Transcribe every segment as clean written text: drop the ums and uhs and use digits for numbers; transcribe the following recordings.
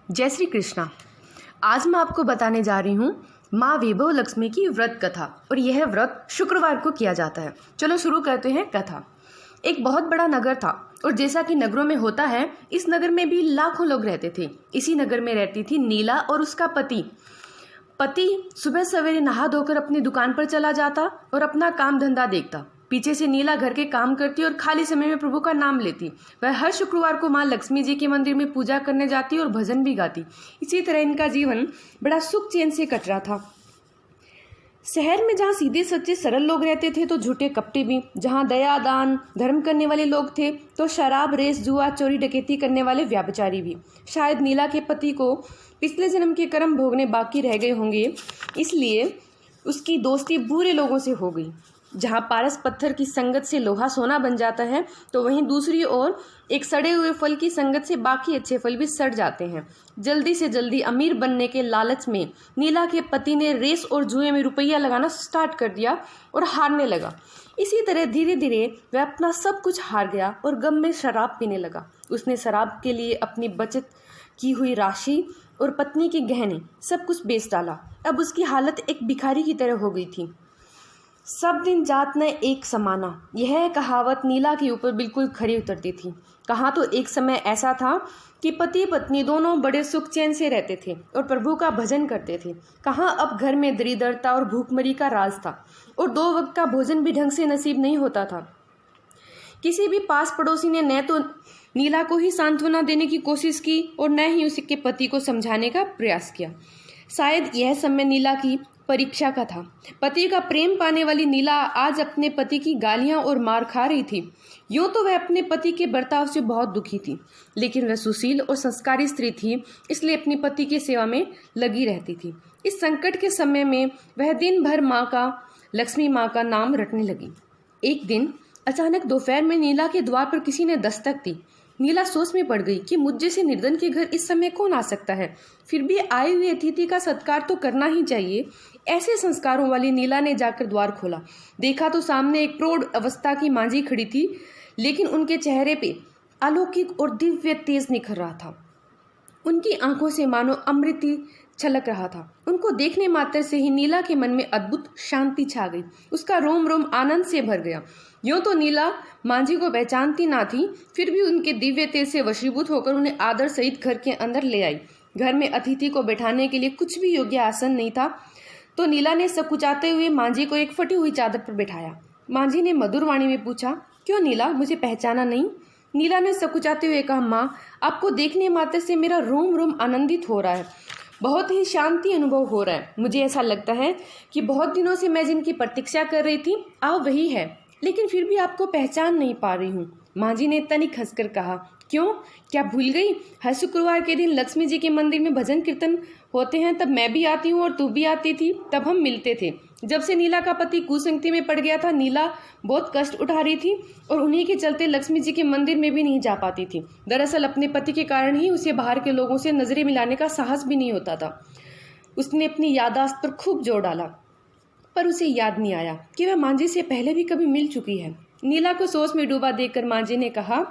जय श्री कृष्णा। आज मैं आपको बताने जा रही हूँ माँ वैभव लक्ष्मी की व्रत कथा। और यह व्रत शुक्रवार को किया जाता है। चलो शुरू करते हैं कथा। एक बहुत बड़ा नगर था और जैसा कि नगरों में होता है, इस नगर में भी लाखों लोग रहते थे। इसी नगर में रहती थी नीला और उसका पति। सुबह सवेरे नहा धोकर अपनी दुकान पर चला जाता और अपना काम धंधा देखता। पीछे से नीला घर के काम करती और खाली समय में प्रभु का नाम लेती। वह हर शुक्रवार को माँ लक्ष्मी जी के मंदिर में पूजा करने जाती और भजन भी गाती। इसी तरह इनका जीवन बड़ा सुख चैन से कट रहा था। शहर में जहाँ सीधे सच्चे सरल लोग रहते थे तो झूठे कपटी भी, जहाँ दया दान धर्म करने वाले लोग थे तो शराब रेस जुआ चोरी डकैती करने वाले व्यापारी भी। शायद नीला के पति को पिछले जन्म के कर्म भोगने बाकी रह गए होंगे, इसलिए उसकी दोस्ती बुरे लोगों से हो गई। जहाँ पारस पत्थर की संगत से लोहा सोना बन जाता है, तो वहीं दूसरी ओर एक सड़े हुए फल की संगत से बाकी अच्छे फल भी सड़ जाते हैं। जल्दी से जल्दी अमीर बनने के लालच में नीला के पति ने रेस और जुए में रुपया लगाना स्टार्ट कर दिया और हारने लगा। इसी तरह धीरे धीरे वह अपना सब कुछ हार गया और गम में शराब पीने लगा। उसने शराब के लिए अपनी बचत की हुई राशि और पत्नी के गहने सब कुछ बेच डाला। अब उसकी हालत एक भिखारी की तरह हो गई थी। सब दिन जात न एक समाना, यह कहावत नीला के ऊपर बिल्कुल खरी उतरती थी। कहाँ तो एक समय ऐसा था कि पति पत्नी दोनों बड़े सुख चैन से रहते थे और प्रभु का भजन करते थे। कहाँ अब घर में दरिद्रता और भूखमरी का राज था और 2 वक्त का भोजन भी ढंग से नसीब नहीं होता था। किसी भी पास पड़ोसी ने न तो नीला को ही सांत्वना देने की कोशिश की और न ही उसके पति को समझाने का प्रयास किया। शायद यह समय नीला की परीक्षा का था। पति का प्रेम पाने वाली नीला आज अपने पति की गालियां और मार खा रही थी। यूं तो वह अपने पति के बर्ताव से बहुत दुखी थी, लेकिन वह सुशील और संस्कारी स्त्री थी, इसलिए अपने पति की सेवा में लगी रहती थी। इस संकट के समय में वह दिन भर लक्ष्मी माँ का नाम रटने लगी। एक दिन अचानक दोपहर में नीला के द्वार पर किसी ने दस्तक दी। नीला सोच में पड़ गई कि मुझ जैसे निर्धन के घर इस समय कौन आ सकता है। फिर भी आए हुए अतिथि का सत्कार तो करना ही चाहिए। ऐसे संस्कारों वाली नीला ने जाकर द्वार खोला। देखा तो सामने एक प्रौढ़ अवस्था की मांझी खड़ी थी, लेकिन उनके चेहरे पे अलौकिक और दिव्य तेज निखर रहा था। उनकी आंखों से मानो अमृत छलक रहा था। उनको देखने मात्र से ही नीला के मन में अद्भुत शांति छा गई। उसका रोम रोम आनंद से भर गया। यूं तो नीला मांझी को पहचानती ना थी, फिर भी उनके दिव्य तेज से वशीभूत होकर उन्हें आदर सहित घर के अंदर ले आई। घर में अतिथि को बैठाने के लिए कुछ भी योग्य आसन नहीं था, तो नीला ने सकुचाते हुए मांझी को एक फटी हुई चादर पर बैठाया। मांझी ने मधुर वाणी में पूछा, क्यों नीला, मुझे पहचाना नहीं? नीला ने सकुचाते हुए कहा, माँ, आपको देखने मात्र से मेरा रोम रोम आनंदित हो रहा है। बहुत ही शांति अनुभव हो रहा है। मुझे ऐसा लगता है कि बहुत दिनों से मैं जिनकी प्रतीक्षा कर रही थी, आप वही है, लेकिन फिर भी आपको पहचान नहीं पा रही हूँ। मांझी ने तनिक हंसकर कहा, क्यों, क्या भूल गई? हर शुक्रवार के दिन लक्ष्मी जी के मंदिर में भजन कीर्तन होते हैं, तब मैं भी आती हूँ और तू भी आती थी, तब हम मिलते थे। जब से नीला का पति कुसंगति में पड़ गया था, नीला बहुत कष्ट उठा रही थी और उन्हीं के चलते लक्ष्मी जी के मंदिर में भी नहीं जा पाती थी। दरअसल अपने पति के कारण ही उसे बाहर के लोगों से नजरें मिलाने का साहस भी नहीं होता था। उसने अपनी याददाश्त पर खूब जोर डाला, पर उसे याद नहीं आया कि वह मांझी से पहले भी कभी मिल चुकी है। नीला को सोच में डूबा देखकर मांझी ने कहा,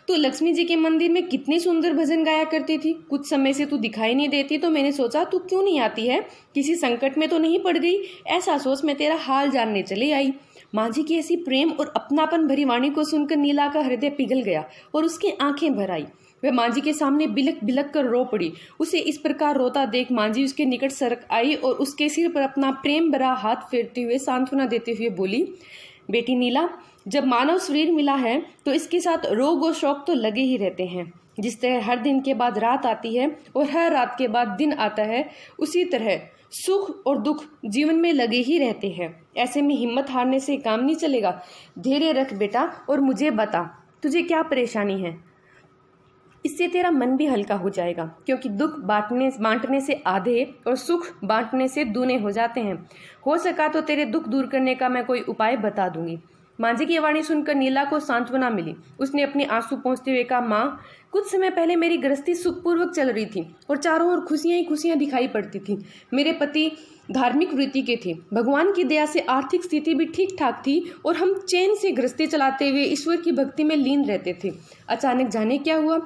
तू लक्ष्मी जी के मंदिर में कितने सुंदर भजन गाया करती थी। कुछ समय से तू दिखाई नहीं देती, तो मैंने सोचा तू क्यों नहीं आती है, किसी संकट में तो नहीं पड़ गई। ऐसा सोच मैं तेरा हाल जानने चली आई। मांझी की ऐसी प्रेम और अपनापन भरी वाणी को सुनकर नीला का हृदय पिघल गया और उसकी आंखें भर आई। वह मांझी के सामने बिलक बिलक कर रो पड़ी। उसे इस प्रकार रोता देख मांझी उसके निकट सरक आई और उसके सिर पर अपना प्रेम भरा हाथ फेरते हुए सांत्वना देते हुए बोली, बेटी नीला, जब मानव शरीर मिला है तो इसके साथ रोग और शौक तो लगे ही रहते हैं। जिस तरह हर दिन के बाद रात आती है और हर रात के बाद दिन आता है, उसी तरह सुख और दुख जीवन में लगे ही रहते हैं। ऐसे में हिम्मत हारने से काम नहीं चलेगा। धैर्य रख बेटा और मुझे बता, तुझे क्या परेशानी है। इससे तेरा मन भी हल्का हो जाएगा, क्योंकि दुख बांटने से आधे और सुख बांटने से दूने हो जाते हैं। हो सका तो तेरे दुख दूर करने का मैं कोई उपाय बता दूंगी। मांझी की वाणी सुनकर नीला को सांत्वना मिली। उसने अपने आंसू पोंछते हुए कहा, माँ, कुछ समय पहले मेरी गृहस्थी सुखपूर्वक चल रही थी और चारों ओर खुशियां ही खुशियां दिखाई पड़ती थी। मेरे पति धार्मिक वृत्ति के थे। भगवान की दया से आर्थिक स्थिति भी ठीक ठाक थी और हम चैन से गृहस्थी चलाते हुए ईश्वर की भक्ति में लीन रहते थे। अचानक जाने क्या हुआ,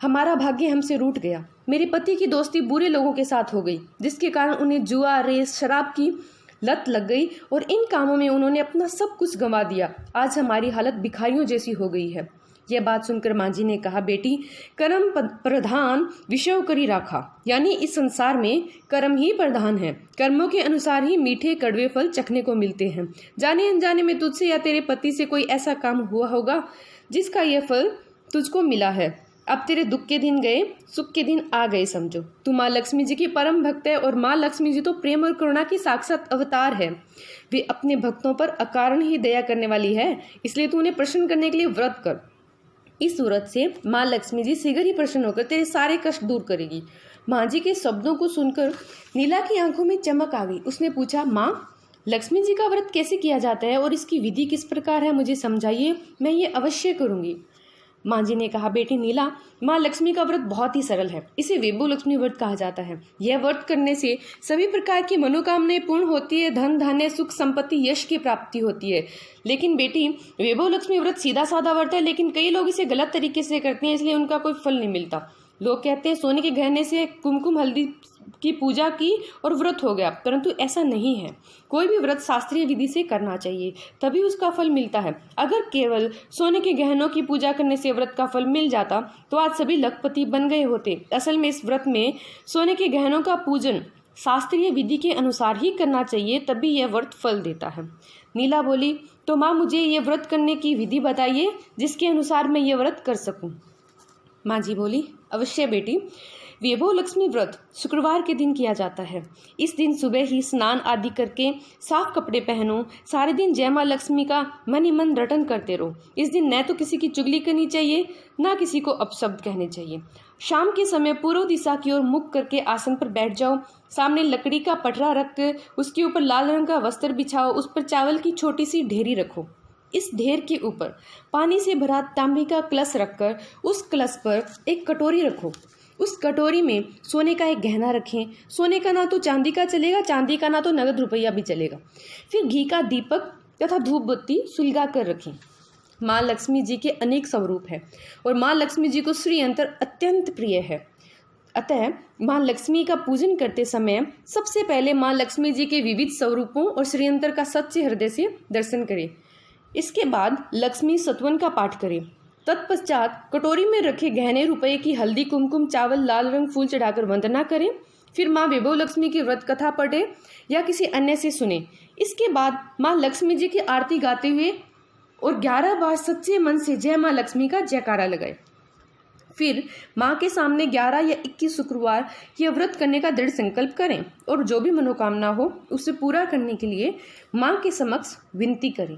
हमारा भाग्य हमसे रूठ गया। मेरे पति की दोस्ती बुरे लोगों के साथ हो गई, जिसके कारण उन्हें जुआ, रेस, शराब की लत लग गई और इन कामों में उन्होंने अपना सब कुछ गंवा दिया। आज हमारी हालत भिखारियों जैसी हो गई है। यह बात सुनकर माँ जी ने कहा, बेटी, कर्म प्रधान विषय करी राखा, यानी इस संसार में कर्म ही प्रधान है। कर्मों के अनुसार ही मीठे कड़वे फल चखने को मिलते हैं। जाने अनजाने में तुझसे या तेरे पति से कोई ऐसा काम हुआ होगा जिसका यह फल तुझको मिला है। अब तेरे दुख के दिन गए, सुख के दिन आ गए समझो। तू माँ लक्ष्मी जी की परम भक्त है और माँ लक्ष्मी जी तो प्रेम और करुणा की साक्षात अवतार है। वे अपने भक्तों पर अकारण ही दया करने वाली है, इसलिए तू उन्हें प्रसन्न करने के लिए व्रत कर। इस व्रत से माँ लक्ष्मी जी शीघ्र ही प्रसन्न होकर तेरे सारे कष्ट दूर करेगी। माँ जी के शब्दों को सुनकर नीला की आंखों में चमक आ गई। उसने पूछा, माँ, लक्ष्मी जी का व्रत कैसे किया जाता है और इसकी विधि किस प्रकार है, मुझे समझाइए, मैं ये अवश्य करूँगी। माँ जी ने कहा, बेटी नीला, माँ लक्ष्मी का व्रत बहुत ही सरल है। इसे वैभव लक्ष्मी व्रत कहा जाता है। यह व्रत करने से सभी प्रकार की मनोकामनाएं पूर्ण होती है, धन धान्य, सुख, संपत्ति, यश की प्राप्ति होती है। लेकिन बेटी, वैभव लक्ष्मी व्रत सीधा साधा व्रत है, लेकिन कई लोग इसे गलत तरीके से करते हैं, इसलिए उनका कोई फल नहीं मिलता। लोग कहते हैं सोने के गहने से कुमकुम हल्दी की पूजा की और व्रत हो गया, परंतु ऐसा नहीं है। कोई भी व्रत शास्त्रीय विधि से करना चाहिए, तभी उसका फल मिलता है। अगर केवल सोने के गहनों की पूजा करने से व्रत का फल मिल जाता तो आज सभी लखपति बन गए होते। असल में इस व्रत में सोने के गहनों का पूजन शास्त्रीय विधि के अनुसार ही करना चाहिए, तभी यह व्रत फल देता है। नीला बोली, तो माँ मुझे ये व्रत करने की विधि बताइए जिसके अनुसार मैं ये व्रत कर सकूं। माँ जी बोली, अवश्य बेटी। वैभव लक्ष्मी व्रत शुक्रवार के दिन किया जाता है। इस दिन सुबह ही स्नान आदि करके साफ कपड़े पहनो। सारे दिन जय माँ लक्ष्मी का मन ही मन रटन करते रहो। इस दिन न तो किसी की चुगली करनी चाहिए, ना किसी को अपशब्द कहने चाहिए। शाम के समय पूर्व दिशा की ओर मुख करके आसन पर बैठ जाओ। सामने लकड़ी का पटरा रख कर उसके ऊपर लाल रंग का वस्त्र बिछाओ। उस पर चावल की छोटी सी ढेरी रखो। इस ढेर के ऊपर पानी से भरा तांबे का कलश रखकर उस कलश पर एक कटोरी रखो। उस कटोरी में सोने का एक गहना रखें। सोने का ना तो चांदी का चलेगा, चांदी का ना तो नगद रुपया भी चलेगा। फिर घी का दीपक तथा धूप बत्ती सुलगा कर रखें। माँ लक्ष्मी जी के अनेक स्वरूप है और माँ लक्ष्मी जी को श्री यंत्र अत्यंत प्रिय है। अतः माँ लक्ष्मी का पूजन करते समय सबसे पहले माँ लक्ष्मी जी के विविध स्वरूपों और श्री यंत्र का सच्चे हृदय से दर्शन करें। इसके बाद लक्ष्मी सत्वन का पाठ करें। तत्पश्चात कटोरी में रखे गहने रुपये की हल्दी, कुमकुम, चावल, लाल रंग फूल चढ़ाकर वंदना करें। फिर माँ वैभव लक्ष्मी की व्रत कथा पढ़े या किसी अन्य से सुने। इसके बाद माँ लक्ष्मी जी की आरती गाते हुए और 11 बार सच्चे मन से जय माँ लक्ष्मी का जयकारा लगाए। फिर माँ के सामने 11 या 21 शुक्रवार यह व्रत करने का दृढ़ संकल्प करें और जो भी मनोकामना हो उसे पूरा करने के लिए माँ के समक्ष विनती करें।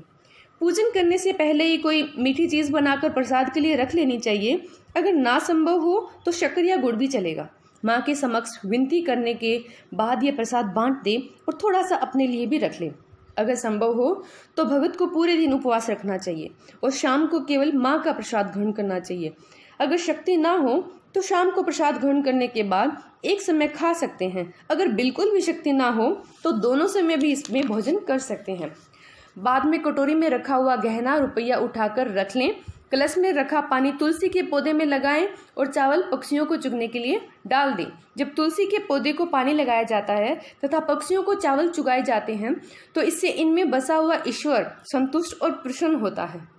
पूजन करने से पहले ही कोई मीठी चीज़ बनाकर प्रसाद के लिए रख लेनी चाहिए। अगर ना संभव हो तो शक्कर या गुड़ भी चलेगा। माँ के समक्ष विनती करने के बाद यह प्रसाद बांट दे और थोड़ा सा अपने लिए भी रख ले। अगर संभव हो तो भगत को पूरे दिन उपवास रखना चाहिए और शाम को केवल माँ का प्रसाद ग्रहण करना चाहिए। अगर शक्ति ना हो तो शाम को प्रसाद ग्रहण करने के बाद एक समय खा सकते हैं। अगर बिल्कुल भी शक्ति ना हो तो दोनों समय भी इसमें भोजन कर सकते हैं। बाद में कटोरी में रखा हुआ गहना रुपया उठाकर रख लें। कलश में रखा पानी तुलसी के पौधे में लगाएं और चावल पक्षियों को चुगने के लिए डाल दें। जब तुलसी के पौधे को पानी लगाया जाता है तथा पक्षियों को चावल चुगाए जाते हैं तो इससे इनमें बसा हुआ ईश्वर संतुष्ट और प्रसन्न होता है।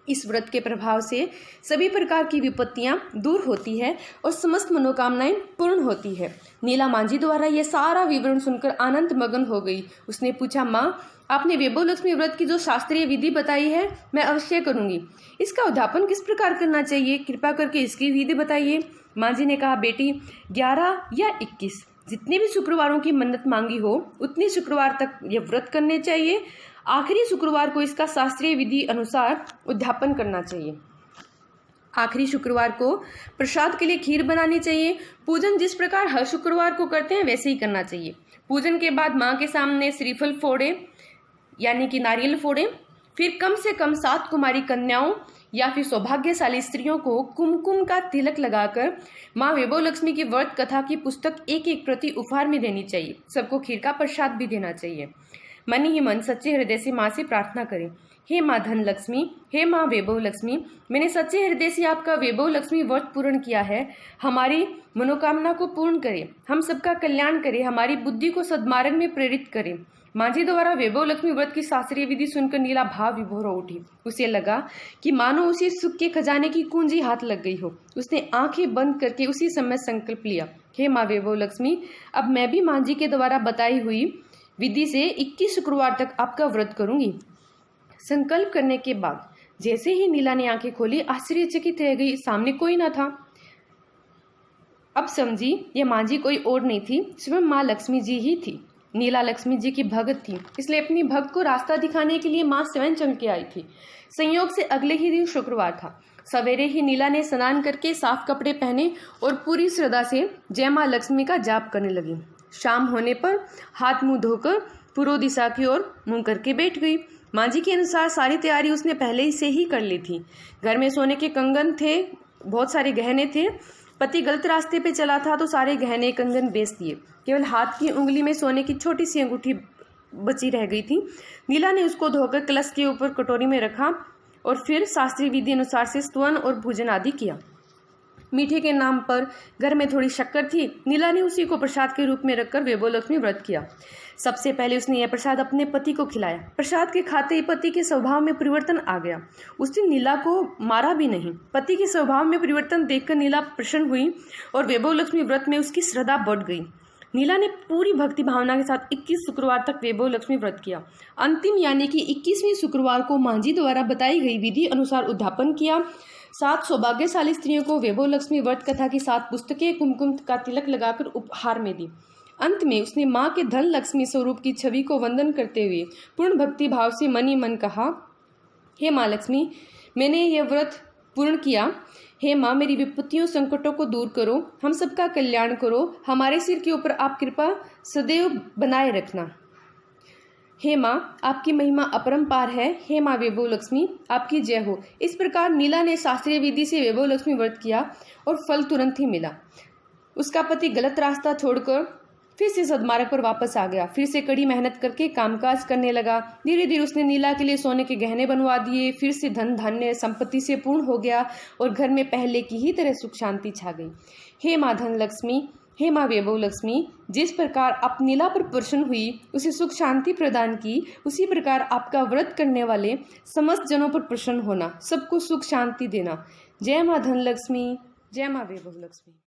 इस व्रत के प्रभाव से सभी प्रकार की विपत्तियां दूर होती है और समस्त मनोकामनाएं पूर्ण होती है। नीला मांझी द्वारा यह सारा विवरण सुनकर आनंद मगन हो गई। उसने पूछा, माँ, आपने वैभव लक्ष्मी व्रत की जो शास्त्रीय विधि बताई है मैं अवश्य करूंगी। इसका उद्यापन किस प्रकार करना चाहिए, कृपा करके इसकी विधि बताइए। माँ जी ने कहा, बेटी, 11 या 21 जितने भी शुक्रवारों की मन्नत मांगी हो उतने शुक्रवार तक यह व्रत करने चाहिए। आखिरी शुक्रवार को इसका शास्त्रीय विधि अनुसार उद्यापन करना चाहिए। आखिरी शुक्रवार को प्रसाद के लिए खीर बनानी चाहिए। पूजन जिस प्रकार हर शुक्रवार को करते हैं वैसे ही करना चाहिए। पूजन के बाद माँ के सामने श्रीफल फोड़े यानी कि नारियल फोड़े। फिर कम से कम 7 कुमारी कन्याओं या फिर सौभाग्यशाली स्त्रियों को कुमकुम का तिलक लगाकर माँ वैभव लक्ष्मी की व्रत कथा की पुस्तक एक प्रति उपहार में देनी चाहिए। सबको खीर का प्रसाद भी देना चाहिए। मन ही मन सच्चे हृदय से माँ से प्रार्थना करें, हे माँ धन लक्ष्मी, हे माँ वैभव लक्ष्मी, मैंने सच्चे हृदय से आपका वैभव लक्ष्मी व्रत पूर्ण किया है। हमारी मनोकामना को पूर्ण करे, हम सबका कल्याण करे, हमारी बुद्धि को सद्मार्ग में प्रेरित करे। माँ जी द्वारा वैभव लक्ष्मी व्रत की शास्त्रीय विधि सुनकर नीला भाव विभोर हो उठी। उसे लगा कि मानो उसे सुख के खजाने की कुंजी हाथ लग गई हो। उसने आंखें बंद करके उसी समय संकल्प लिया, हे माँ वैभव लक्ष्मी, अब मैं भी माँ जी के द्वारा बताई हुई विधि से 21 शुक्रवार तक आपका व्रत करूंगी। संकल्प करने के बाद जैसे ही नीला ने आंखें खोली, आश्चर्यचकित रह गई। सामने कोई ना था। अब समझी ये माँ जी कोई और नहीं थी, स्वयं माँ लक्ष्मी जी ही थी। नीला लक्ष्मी जी की भक्त थी, इसलिए अपनी भक्त को रास्ता दिखाने के लिए माँ स्वयं चल के आई थी। संयोग से अगले ही दिन शुक्रवार था। सवेरे ही नीला ने स्नान करके साफ कपड़े पहने और पूरी श्रद्धा से जय माँ लक्ष्मी का जाप करने लगी। शाम होने पर हाथ मुंह धोकर पूर्व दिशा की ओर मुंह करके बैठ गई। माँ जी के अनुसार सारी तैयारी उसने पहले से ही कर ली थी। घर में सोने के कंगन थे, बहुत सारे गहने थे। पति गलत रास्ते पे चला था तो सारे गहने कंगन बेच दिए। केवल हाथ की उंगली में सोने की छोटी सी अंगूठी बची रह गई थी। नीला ने उसको धोकर कलश के ऊपर कटोरी में रखा और फिर शास्त्रीय विधि अनुसार से स्तवन और भोजन आदि किया। मीठे के नाम पर घर में थोड़ी शक्कर थी। नीला ने उसी को प्रसाद के रूप में रखकर वैभव लक्ष्मी व्रत किया। सबसे पहले उसने यह प्रसाद अपने पति को खिलाया। प्रसाद के खाते ही पति के स्वभाव में परिवर्तन आ गया। उसने नीला को मारा भी नहीं। पति के स्वभाव में परिवर्तन देखकर नीला प्रसन्न हुई और वैभव लक्ष्मी व्रत में उसकी श्रद्धा बढ़ गई। नीला ने पूरी भक्ति भावना के साथ 21 शुक्रवार तक वैभव लक्ष्मी व्रत किया। अंतिम यानी कि 21वें शुक्रवार को माँ जी द्वारा बताई गई विधि अनुसार उद्यापन किया। 7 सौभाग्यशाली स्त्रियों को वैभव लक्ष्मी व्रत कथा की 7 पुस्तकें कुमकुम का तिलक लगाकर उपहार में दी। अंत में उसने माँ के धन लक्ष्मी स्वरूप की छवि को वंदन करते हुए पूर्ण भक्ति भाव से मन ही मन कहा, हे माँ लक्ष्मी, मैंने यह व्रत पूर्ण किया। हे माँ, मेरी विपत्तियों संकटों को दूर करो, हम सबका कल्याण करो, हमारे सिर के ऊपर आप कृपा सदैव बनाए रखना। हे माँ, आपकी महिमा अपरंपार है। हे माँ वैभव लक्ष्मी, आपकी जय हो। इस प्रकार नीला ने शास्त्रीय विधि से वैभव लक्ष्मी व्रत किया और फल तुरंत ही मिला। उसका पति गलत रास्ता छोड़कर फिर से सद्मार्ग पर वापस आ गया। फिर से कड़ी मेहनत करके कामकाज करने लगा। धीरे धीरे उसने नीला के लिए सोने के गहने बनवा दिए। फिर से धन धान्य संपत्ति से पूर्ण हो गया और घर में पहले की ही तरह सुख शांति छा गई। हे माँ धन लक्ष्मी, हे माँ वैभव लक्ष्मी, जिस प्रकार आप नीला पर प्रसन्न हुई, उसे सुख शांति प्रदान की, उसी प्रकार आपका व्रत करने वाले समस्त जनों पर प्रसन्न होना, सबको सुख शांति देना। जय माँ धन लक्ष्मी, जय माँ वैभव लक्ष्मी।